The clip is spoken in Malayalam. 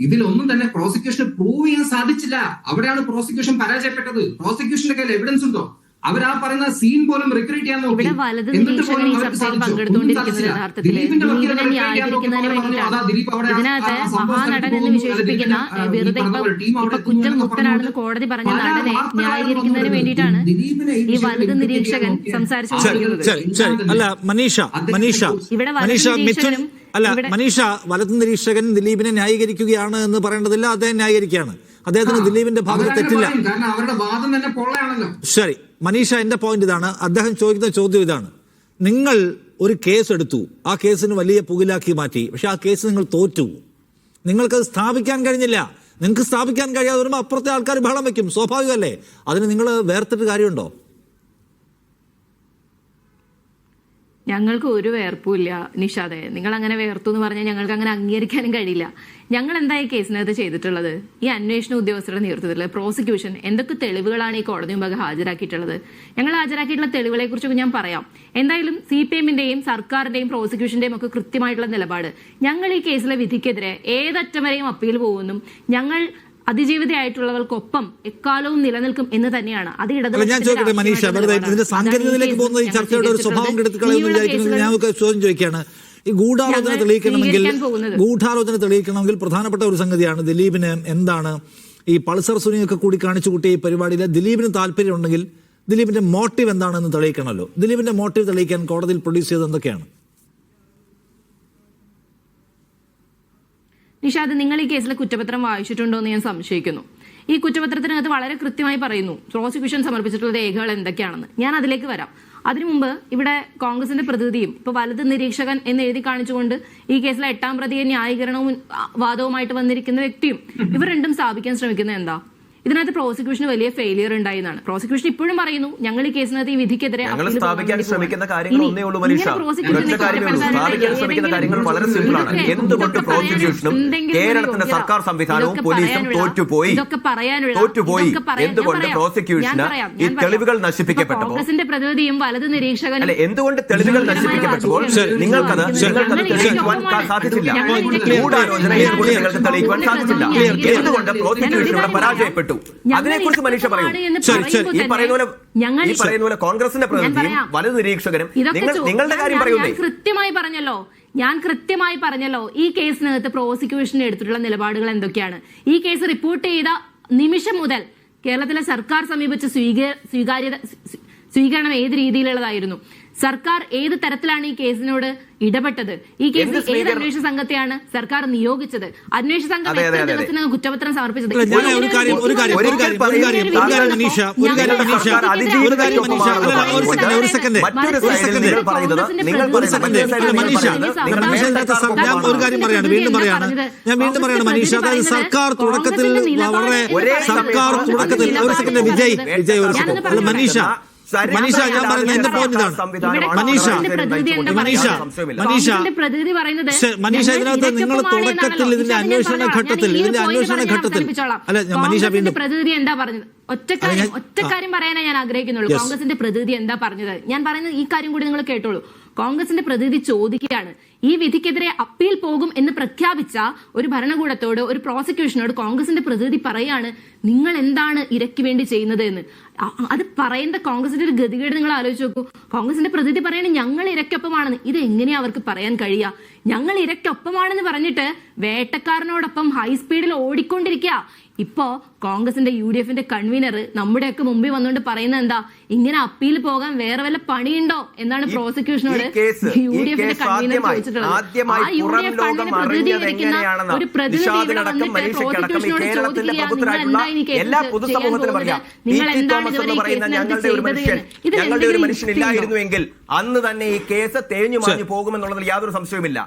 ഇതിലൊന്നും തന്നെ പ്രോസിക്യൂഷന് പ്രൂവ് ചെയ്യാൻ സാധിച്ചില്ല. അവിടെയാണ് പ്രോസിക്യൂഷൻ പരാജയപ്പെട്ടത്. പ്രോസിക്യൂഷന്റെ കയ്യിൽ എവിഡൻസ് ഉണ്ടോ? അവർ ആ പറയുന്ന സീൻ പോലും റിക്രിയേറ്റ് ചെയ്യാൻ നോക്കി. എന്നിട്ട് പോലും അവർക്ക് സാധിച്ചു. ദിലീപിന്റെ മഹാനടൻ എന്ന് വിശേഷിപ്പിക്കുന്ന വെറുതെ കുറ്റമുക്തനാണെന്ന് കോടതി പറഞ്ഞ നടനെ ന്യായീകരിക്കുന്നതിന് വേണ്ടിയിട്ടാണ് ഈ വലത് നിരീക്ഷകൻ സംസാരിച്ചു. അല്ല മനീഷ വലത് നിരീക്ഷകൻ ദിലീപിനെ ന്യായീകരിക്കുകയാണ് എന്ന് പറയേണ്ടതില്ല, അദ്ദേഹം ന്യായീകരിക്കുകയാണ്. അദ്ദേഹത്തിന് ദിലീപിന്റെ ഭാഗത്ത് തെറ്റില്ല. ശരി മനീഷ, എന്റെ പോയിന്റ് ഇതാണ്. അദ്ദേഹം ചോദിക്കുന്ന ചോദ്യം ഇതാണ്: നിങ്ങൾ ഒരു കേസ് എടുത്തു, ആ കേസിന് വലിയ പുകിലാക്കി മാറ്റി, പക്ഷെ ആ കേസ് നിങ്ങൾ തോറ്റു. നിങ്ങൾക്കത് സ്ഥാപിക്കാൻ കഴിഞ്ഞില്ല. നിങ്ങൾക്ക് സ്ഥാപിക്കാൻ കഴിയാതെ വരുമ്പോൾ അപ്പുറത്തെ ആൾക്കാർ ബഹളം വയ്ക്കും, സ്വാഭാവികമല്ലേ? അതിന് നിങ്ങൾ വേർത്തിട്ട് കാര്യമുണ്ടോ? ഞങ്ങൾക്ക് ഒരു വേർപ്പുമില്ല നിഷാദെ. നിങ്ങൾ അങ്ങനെ വേർത്തു എന്ന് പറഞ്ഞാൽ ഞങ്ങൾക്ക് അങ്ങനെ അംഗീകരിക്കാനും കഴിയില്ല. ഞങ്ങൾ എന്താ ഈ കേസിനകത്ത് ചെയ്തിട്ടുള്ളത്? ഈ അന്വേഷണ ഉദ്യോഗസ്ഥരുടെ നേതൃത്വത്തിൽ പ്രോസിക്യൂഷൻ എന്തൊക്കെ തെളിവുകളാണ് ഈ കോടതി മുമ്പാകെ ഹാജരാക്കിയിട്ടുള്ളത്? ഞങ്ങൾ ഹാജരാക്കിയിട്ടുള്ള തെളിവുകളെ കുറിച്ചൊക്കെ ഞാൻ പറയാം. എന്തായാലും CPM-ന്റെയും സർക്കാരിന്റെയും പ്രോസിക്യൂഷന്റെയും ഒക്കെ കൃത്യമായിട്ടുള്ള നിലപാട്. ഞങ്ങൾ ഈ കേസിലെ വിധിക്കെതിരെ ഏതറ്റം വരെയും അപ്പീൽ പോകുന്നു. ഞങ്ങൾ അതിജീവിതയായിട്ടുള്ളവർക്കൊപ്പം എക്കാലവും നിലനിൽക്കും എന്ന് തന്നെയാണ്. അത് ഞാൻ ചോദിക്കട്ടെ മനീഷ, ഇതിന്റെ സാങ്കേതികതയിലേക്ക് പോകുന്ന ഈ ചർച്ചയുടെ ഒരു സ്വഭാവം കെടുത്തിക്കളയെന്ന് വിചാരിക്കുന്നത് ഞാൻ ചോദ്യം ചോദിക്കുകയാണ്. ഈ ഗൂഢാലോചന തെളിയിക്കണമെങ്കിൽ പ്രധാനപ്പെട്ട ഒരു സംഗതിയാണ് ദിലീപിന് എന്താണ് ഈ പൾസർ സുനിയൊക്കെ കൂടി കാണിച്ചു കൂട്ടിയ ഈ പരിപാടിയിൽ ദിലീപിന് താല്പര്യം ഉണ്ടെങ്കിൽ ദിലീപിന്റെ മോട്ടീവ് എന്താണെന്ന് തെളിയിക്കണമല്ലോ. ദിലീപിന്റെ മോട്ടീവ് തെളിയിക്കാൻ കോടതിയിൽ പ്രൊഡ്യൂസ് ചെയ്തത് എന്തൊക്കെയാണ്? നിഷാദ്, നിങ്ങൾ ഈ കേസിലെ കുറ്റപത്രം വായിച്ചിട്ടുണ്ടോ എന്ന് ഞാൻ സംശയിക്കുന്നു. ഈ കുറ്റപത്രത്തിനകത്ത് വളരെ കൃത്യമായി പറയുന്നു പ്രോസിക്യൂഷൻ സമർപ്പിച്ചിട്ടുള്ള രേഖകൾ എന്തൊക്കെയാണെന്ന്. ഞാൻ അതിലേക്ക് വരാം. അതിനു മുമ്പ് ഇവിടെ കോൺഗ്രസിന്റെ പ്രതിനിധിയും ഇപ്പൊ വലത് നിരീക്ഷകൻ എന്ന് എഴുതി കാണിച്ചുകൊണ്ട് ഈ കേസിലെ 8ാം പ്രതിയെ ന്യായീകരണവും വാദവുമായിട്ട് വന്നിരിക്കുന്ന വ്യക്തിയും ഇവർ രണ്ടും സ്ഥാപിക്കാൻ ശ്രമിക്കുന്നത് എന്താ? ഇതിനകത്ത് പ്രോസിക്യൂഷന് വലിയ ഫെയിലിയർ ഉണ്ടായെന്നാണ്. പ്രോസിക്യൂഷൻ ഇപ്പോഴും പറയുന്നു ഞങ്ങൾ ഈ കേസിനകത്ത് ഈ വിധിക്കെതിരെ സ്ഥാപിക്കാൻ ശ്രമിക്കുന്ന കാര്യങ്ങൾ ഒന്നേ ഉള്ളൂ മനീഷ. സ്ഥാപിക്കാൻ ശ്രമിക്കുന്ന കാര്യങ്ങൾ വളരെ സിമ്പിൾ ആണ്. എന്തുകൊണ്ട് പ്രോസിക്യൂഷനും കേരളത്തിന്റെ സർക്കാർ സംവിധാനവും പോലീസും തോറ്റുപോയി? എന്തുകൊണ്ട് പ്രോസിക്യൂഷന് ഈ തെളിവുകൾ നശിപ്പിക്കപ്പെട്ടപ്പോൾ കോൺഗ്രസിന്റെ പ്രതിനിധിയും വലത് നിരീക്ഷകൻ അല്ലെ എന്തുകൊണ്ട് തെളിവുകൾ നശിപ്പിക്കപ്പെട്ടപ്പോൾ നിങ്ങൾക്കത് തെളിയിക്കുവാൻ സാധിച്ചില്ല? ഗൂഢാലോചന നിങ്ങൾക്ക് തെളിയിക്കുവാൻ സാധിച്ചില്ല. എന്തുകൊണ്ട് പ്രോസിക്യൂഷൻ ഇവിടെ പരാജയപ്പെട്ടു? അതിനെക്കുറിച്ച് മനീഷ പറയൂ. ഈ പറയുന്ന പോലെ കോൺഗ്രസിന്റെ പ്രതിനിധിയും വലതു നിരീക്ഷകരും നിങ്ങളുടെ കാര്യം പറയുന്നേ. ഞാൻ കൃത്യമായി പറഞ്ഞല്ലോ ഈ കേസിനകത്ത് പ്രോസിക്യൂഷൻ എടുത്തിട്ടുള്ള നിലപാടുകൾ എന്തൊക്കെയാണ്. ഈ കേസ് റിപ്പോർട്ട് ചെയ്ത നിമിഷം മുതൽ കേരളത്തിലെ സർക്കാർ സമീപിച്ച സ്വീകരണം ഏത് രീതിയിലുള്ളതായിരുന്നു? സർക്കാർ ഏത് തരത്തിലാണ് ഈ കേസിനോട് ഇടപെട്ടത്? ഈ കേസിൽ ഏത് അന്വേഷണ സംഘത്തെയാണ് സർക്കാർ നിയോഗിച്ചത്? അന്വേഷണ സംഘം എത്ര ദിവസത്തിനകം കുറ്റപത്രം സമർപ്പിച്ചത്? സർക്കാർ തുടക്കത്തിൽ മനീഷ ഞാൻ പറയുന്നത് എന്റെ പോയിന്റ് ഇതാണ്. മനീഷ ഇതിനകത്ത് നിങ്ങൾ തുടക്കത്തിൽ ഇതിന്റെ അന്വേഷണ ഘട്ടത്തിൽ അല്ല മനീഷ വീണ്ടും പ്രതിനിധി എന്താ പറഞ്ഞത്? ഒറ്റക്കാര്യം പറയാനേ ഞാൻ ആഗ്രഹിക്കുന്നുള്ളൂ. കോൺഗ്രസിന്റെ പ്രതിനിധി എന്താ പറഞ്ഞത്? ഞാൻ പറയുന്നത് ഈ കാര്യം കൂടി നിങ്ങൾ കേട്ടോളൂ. കോൺഗ്രസിന്റെ പ്രതിനിധി ചോദിക്കുകയാണ്, ഈ വിധിക്കെതിരെ അപ്പീൽ പോകും എന്ന് പ്രഖ്യാപിച്ച ഒരു ഭരണകൂടത്തോട്, ഒരു പ്രോസിക്യൂഷനോട് കോൺഗ്രസിന്റെ പ്രതിനിധി പറയാണ് നിങ്ങൾ എന്താണ് ഇരയ്ക്ക് വേണ്ടി ചെയ്യുന്നത് എന്ന്. അത് പറയുന്ന കോൺഗ്രസിന്റെ ഒരു ഗതികേട് നിങ്ങൾ ആലോചിച്ച് നോക്കൂ. കോൺഗ്രസിന്റെ പ്രതിനിധി പറയണ ഞങ്ങൾ ഇരയ്ക്കൊപ്പമാണെന്ന്. ഇത് എങ്ങനെയാ അവർക്ക് പറയാൻ കഴിയുക? ഞങ്ങൾ ഇരയ്ക്കൊപ്പമാണെന്ന് പറഞ്ഞിട്ട് വേട്ടക്കാരനോടൊപ്പം ഹൈസ്പീഡിൽ ഓടിക്കൊണ്ടിരിക്കുക. ഇപ്പോ കോൺഗ്രസിന്റെ UDF-ന്റെ കൺവീനർ നമ്മുടെയൊക്കെ മുമ്പിൽ വന്നുകൊണ്ട് പറയുന്നത് എന്താ? ഇങ്ങനെ അപ്പീൽ പോകാൻ വേറെ വല്ല പണിയുണ്ടോ എന്നാണ് പ്രോസിക്യൂഷനോട് UDF-ന്റെ കൺവീനർ ചോദിച്ചിട്ടുള്ളത്. ആ UDF ഫണ്ടിന് പ്രതിനിധീകരിക്കുന്ന ഒരു പ്രതിനിധി ഇവിടെ വന്നിട്ട് പ്രോസിക്യൂഷനോട് ചോദിക്കുകയാണ് നിങ്ങൾ എന്താ ഈ കേസ് ചെയ്യാൻ പോകുന്നത്? നിങ്ങൾ എന്താണ് ഇതുവരെ ഈ കേസിനകത്ത് ചെയ്തത്? ഞങ്ങളുടെ ഒരു മനുഷ്യനില്ലായിരുന്നുവെങ്കിൽ അന്ന് തന്നെ ഈ കേസ് തേഞ്ഞു മാഞ്ഞു പോകുമെന്നുള്ളതിൽ യാതൊരു സംശയവുമില്ല.